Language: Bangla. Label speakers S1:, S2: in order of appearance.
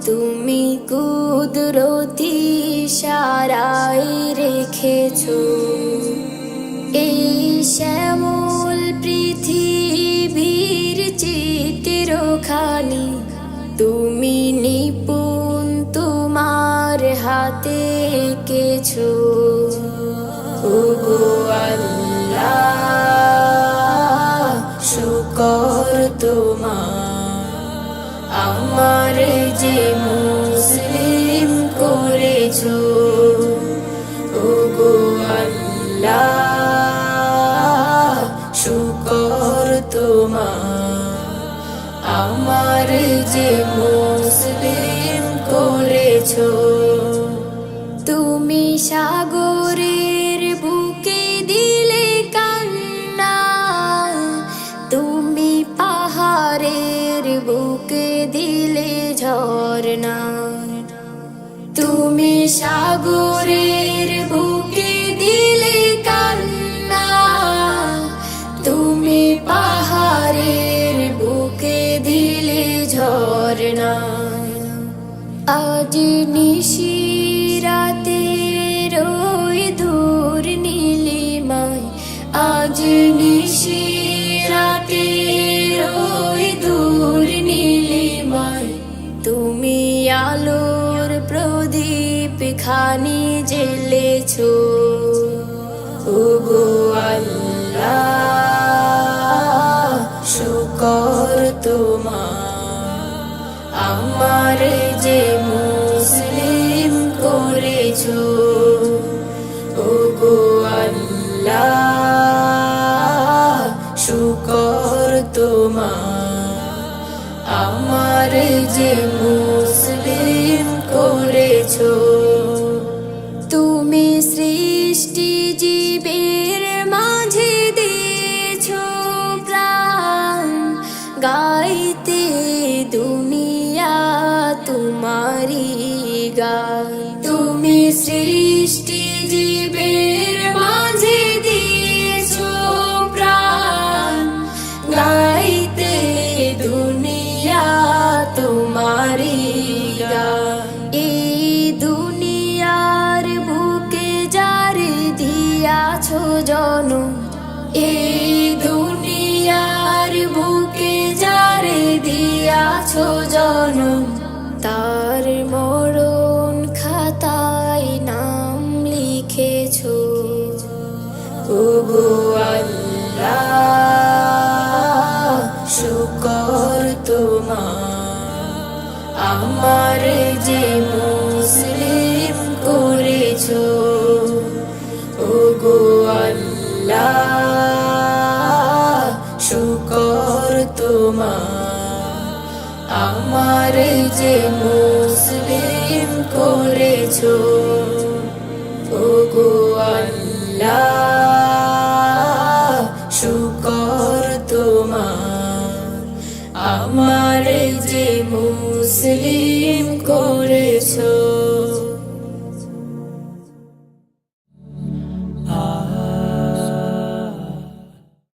S1: তুমি কুদরতি ইশারায় রেখেছো এই শ্যামল পৃথিবীর চিত্রখানি। তুমি নিপুণ তোমার হাতে এঁকেছো। ওগো আল্লাহ, শুকর তোমার, আমার যে মুসলিম করেছো। ওগো আল্লাহ, শুকর তোমার, আমার যে মুসলিম করেছো। তুমি সাগরের বুকে দিলে কান্না, তুমি পাহাড়ের বুকে দিলে ঝরনা। তুমি সাগরের বুকে দিলে কান্না, তুমি পাহাড়ের বুকে দিলে ঝরনা। আজ নিশিরাতে রই দূর নীলিমায়, আজ নিশিরাতে রই দূর নীলিমায়, তুমি আলোর প্রদীপ খানি জ্বেলেছো। ওগো আল্লাহ, শুকর তোমার, আমার যে মুসলিম করেছো। ওগো আল্লাহ, শুকর তোমার, আমার যে মুসলিম করেছো। তুমি সৃষ্টি জীবের মাঝে দিয়েছো প্রাণ, গাইতে দুনিয়া তোমারি গান। তুমি সৃষ্টি জীবের মাঝে দিয়েছো প্রাণ, গাইতে দুনিয়া তোমারি গান। এই দুনিয়ার বুকে যার দিয়াছো জনম, এই দুনিয়ার বুকে যার দিয়াছো জনম, তার মরণ খাতায় নাম লিখেছো। ওগো আল্লাহ, শুকর তোমার, আমার যে মুসলিম করেছো। ওগো আল্লাহ, শুকর তোমার, আমার যে মুসলিম করেছো। ওগো আল্লাহ, শুকর তোমার, আমার যে মুসলিম করেছো।